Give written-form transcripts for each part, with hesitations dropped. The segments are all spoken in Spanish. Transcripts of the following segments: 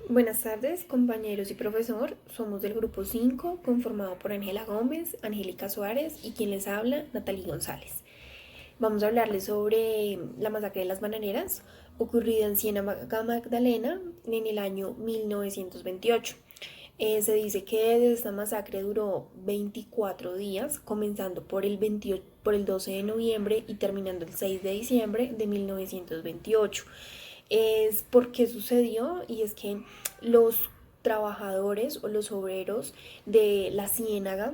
Buenas tardes, compañeros y profesor. Somos del grupo 5, conformado por Ángela Gómez, Angélica Suárez y quien les habla, Natalie González. Vamos a hablarles sobre la masacre de las bananeras, ocurrida en Ciénaga Magdalena en el año 1928. Se dice que esta masacre duró 24 días, comenzando por el 12 de noviembre y terminando el 6 de diciembre de 1928. Es porque sucedió y es que los trabajadores o los obreros de la Ciénaga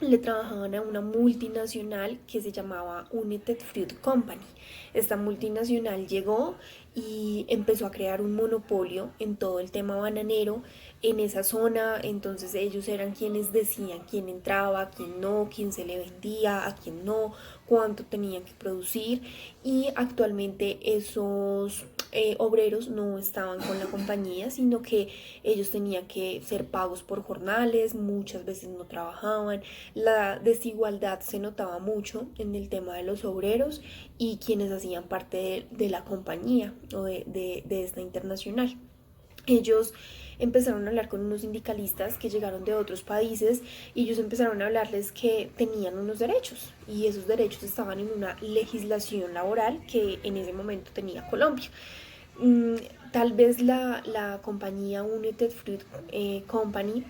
le trabajaban a una multinacional que se llamaba United Fruit Company. Esta multinacional llegó y empezó a crear un monopolio en todo el tema bananero en esa zona. Entonces ellos eran quienes decían quién entraba, quién no, quién se le vendía, a quién no, cuánto tenían que producir. Y actualmente esos obreros no estaban con la compañía, sino que ellos tenían que ser pagos por jornales, muchas veces no trabajaban. La desigualdad se notaba mucho en el tema de los obreros y quienes hacían parte de la compañía o de esta internacional. Ellos empezaron a hablar con unos sindicalistas que llegaron de otros países y ellos empezaron a hablarles que tenían unos derechos y esos derechos estaban en una legislación laboral que en ese momento tenía Colombia. Mm, Tal vez la compañía United Fruit Company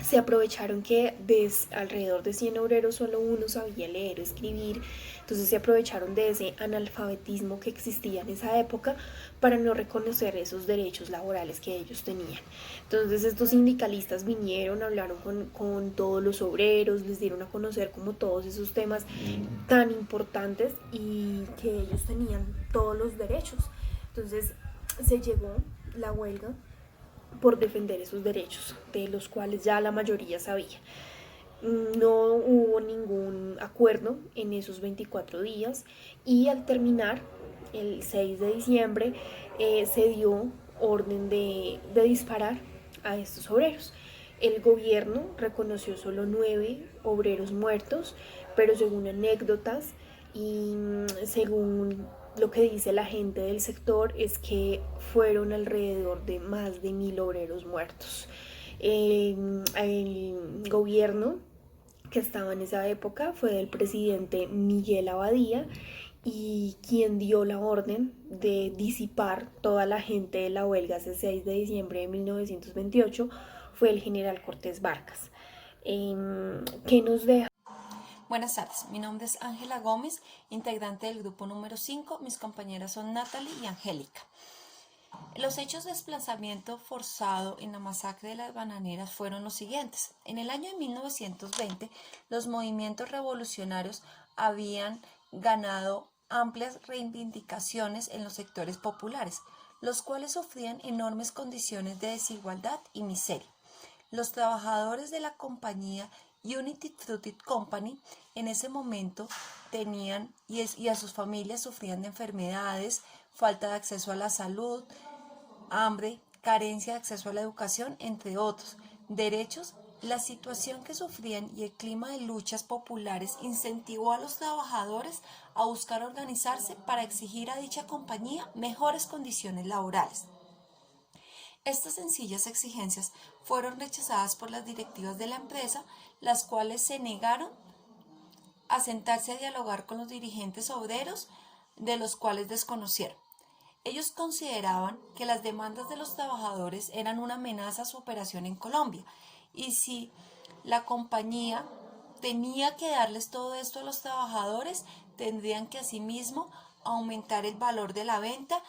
se aprovecharon que de alrededor de 100 obreros solo uno sabía leer o escribir, entonces se aprovecharon de ese analfabetismo que existía en esa época para no reconocer esos derechos laborales que ellos tenían. Entonces estos sindicalistas vinieron, hablaron con todos los obreros, les dieron a conocer como todos esos temas tan importantes y que ellos tenían todos los derechos. Entonces se llegó la huelga por defender esos derechos, de los cuales ya la mayoría sabía. No hubo ningún acuerdo en esos 24 días y al terminar el 6 de diciembre se dio orden de disparar a estos obreros. El gobierno reconoció solo 9 obreros muertos, pero según anécdotas y según lo que dice la gente del sector es que fueron alrededor de más de 1000 obreros muertos. El gobierno que estaba en esa época fue del presidente Miguel Abadía y quien dio la orden de disipar toda la gente de la huelga ese 6 de diciembre de 1928 fue el general Cortés Vargas. ¿Qué nos deja? Buenas tardes, mi nombre es Ángela Gómez, integrante del grupo número 5. Mis compañeras son Natalie y Angélica. Los hechos de desplazamiento forzado en la masacre de las bananeras fueron los siguientes. En el año de 1920, los movimientos revolucionarios habían ganado amplias reivindicaciones en los sectores populares, los cuales sufrían enormes condiciones de desigualdad y miseria. Los trabajadores de la compañía United Fruit Company en ese momento tenían y a sus familias sufrían de enfermedades, falta de acceso a la salud, hambre, carencia de acceso a la educación, entre otros derechos. La situación que sufrían y el clima de luchas populares incentivó a los trabajadores a buscar organizarse para exigir a dicha compañía mejores condiciones laborales. Estas sencillas exigencias fueron rechazadas por las directivas de la empresa, las cuales se negaron a sentarse a dialogar con los dirigentes obreros, de los cuales desconocieron. Ellos consideraban que las demandas de los trabajadores eran una amenaza a su operación en Colombia y si la compañía tenía que darles todo esto a los trabajadores, tendrían que asimismo aumentar el valor de la venta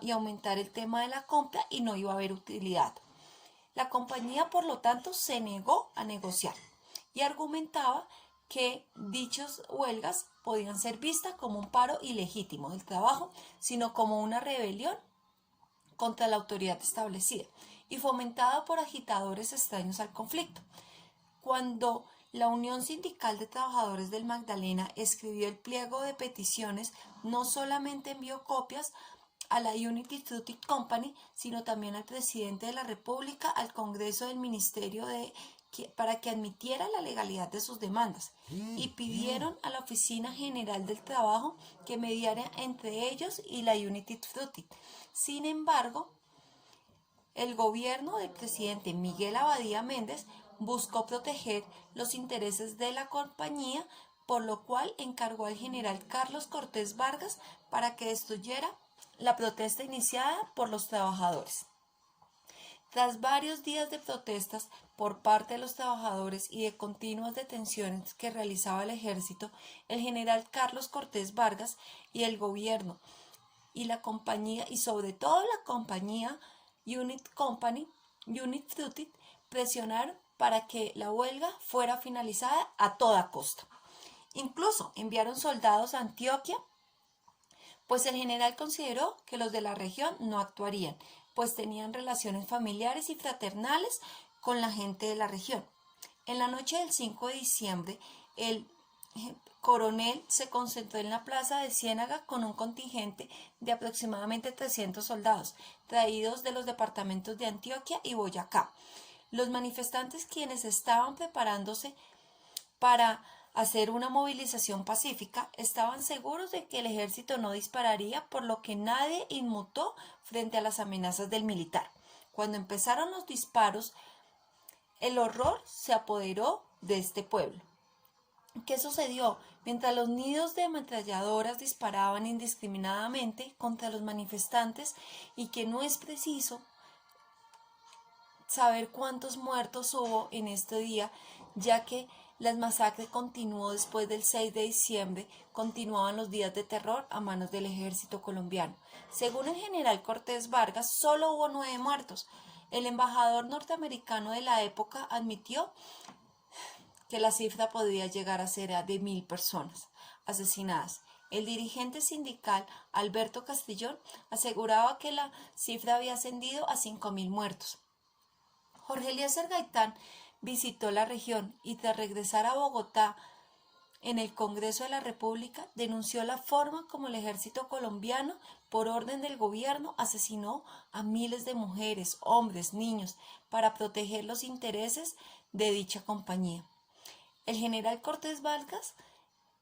y aumentar el tema de la compra y no iba a haber utilidad. La compañía, por lo tanto, se negó a negociar y argumentaba que dichas huelgas podían ser vistas como un paro ilegítimo del trabajo, sino como una rebelión contra la autoridad establecida y fomentada por agitadores extraños al conflicto. Cuando la Unión Sindical de Trabajadores del Magdalena escribió el pliego de peticiones, no solamente envió copias a la Unity Fruit Company, sino también al presidente de la República, al Congreso del Ministerio para que admitiera la legalidad de sus demandas y pidieron a la Oficina General del Trabajo que mediara entre ellos y la Unity Fruit. Sin embargo, El gobierno del presidente Miguel Abadía Méndez buscó proteger los intereses de la compañía, por lo cual encargó al general Carlos Cortés Vargas para que destruyera la protesta iniciada por los trabajadores. Tras varios días de protestas por parte de los trabajadores y de continuas detenciones que realizaba el ejército, el general Carlos Cortés Vargas y el gobierno y la compañía, y sobre todo la compañía Unit Fruited, presionaron para que la huelga fuera finalizada a toda costa. Incluso enviaron soldados a Antioquia, pues el general consideró que los de la región no actuarían, pues tenían relaciones familiares y fraternales con la gente de la región. En la noche del 5 de diciembre, el coronel se concentró en la plaza de Ciénaga con un contingente de aproximadamente 300 soldados, traídos de los departamentos de Antioquia y Boyacá. Los manifestantes, quienes estaban preparándose para hacer una movilización pacífica, estaban seguros de que el ejército no dispararía, por lo que nadie inmutó frente a las amenazas del militar. Cuando empezaron los disparos, el horror se apoderó de este pueblo. ¿Qué sucedió? Mientras los nidos de ametralladoras disparaban indiscriminadamente contra los manifestantes, y que no es preciso saber cuántos muertos hubo en este día, ya que la masacre continuó después del 6 de diciembre, continuaban los días de terror a manos del ejército colombiano. Según el general Cortés Vargas, solo hubo 9 muertos. El embajador norteamericano de la época admitió que la cifra podría llegar a ser de 1000 personas asesinadas. El dirigente sindical Alberto Castellón aseguraba que la cifra había ascendido a 5000 muertos. Jorge Eliezer Gaitán visitó la región y, tras regresar a Bogotá en el Congreso de la República, denunció la forma como el ejército colombiano, por orden del gobierno, asesinó a miles de mujeres, hombres, niños, para proteger los intereses de dicha compañía. El general Cortés Vargas,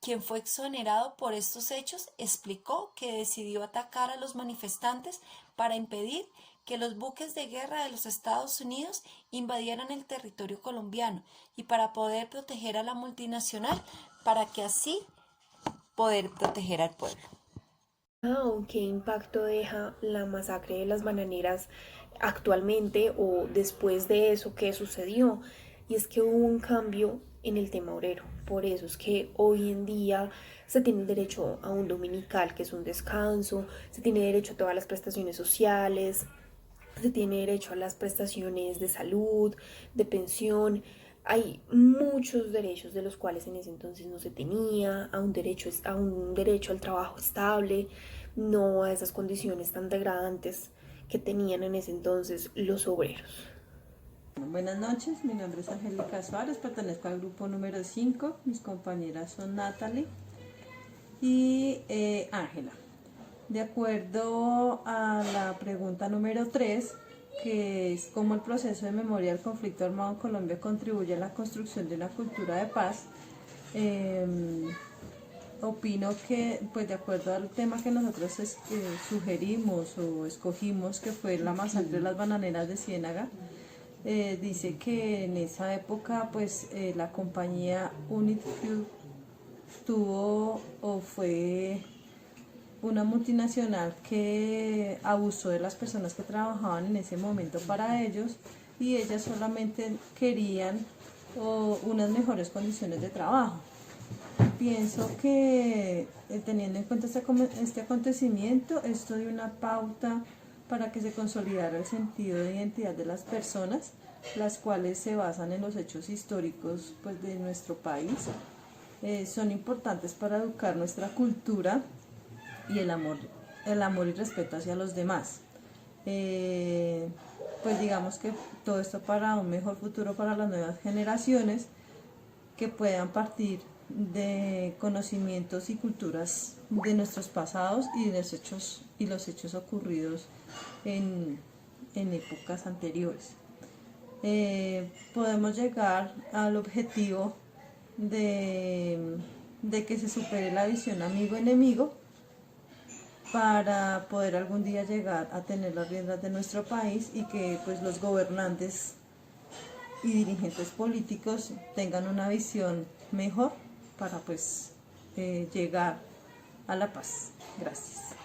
quien fue exonerado por estos hechos, explicó que decidió atacar a los manifestantes para impedir que los buques de guerra de los Estados Unidos invadieran el territorio colombiano, y para poder proteger a la multinacional, para que así poder proteger al pueblo. ¿Qué impacto deja la masacre de las bananeras actualmente o después de eso que sucedió? Y es que hubo un cambio en el tema obrero. Por eso es que hoy en día se tiene el derecho a un dominical, que es un descanso, se tiene derecho a todas las prestaciones sociales, se tiene derecho a las prestaciones de salud, de pensión. Hay muchos derechos de los cuales en ese entonces no se tenía, a un derecho al trabajo estable, no a esas condiciones tan degradantes que tenían en ese entonces los obreros. Buenas noches, mi nombre es Angélica Suárez, pertenezco al grupo número 5, mis compañeras son Natalie y Ángela. De acuerdo a la pregunta número 3, que es cómo el proceso de memoria del conflicto armado en Colombia contribuye a la construcción de una cultura de paz, opino que, pues de acuerdo al tema que nosotros sugerimos o escogimos, que fue la masacre de las bananeras de Ciénaga, dice que en esa época pues la compañía Unit Fruited tuvo o fue una multinacional que abusó de las personas que trabajaban en ese momento para ellos, y ellas solamente querían unas mejores condiciones de trabajo. Pienso que teniendo en cuenta este acontecimiento, esto dio una pauta para que se consolidara el sentido de identidad de las personas, las cuales se basan en los hechos históricos pues, de nuestro país. Son importantes para educar nuestra cultura y el amor y respeto hacia los demás. Pues digamos que todo esto para un mejor futuro para las nuevas generaciones, que puedan partir de conocimientos y culturas de nuestros pasados y los hechos ocurridos en épocas anteriores. Podemos llegar al objetivo de que se supere la visión amigo-enemigo, para poder algún día llegar a tener las riendas de nuestro país y que pues los gobernantes y dirigentes políticos tengan una visión mejor para pues llegar a la paz. Gracias.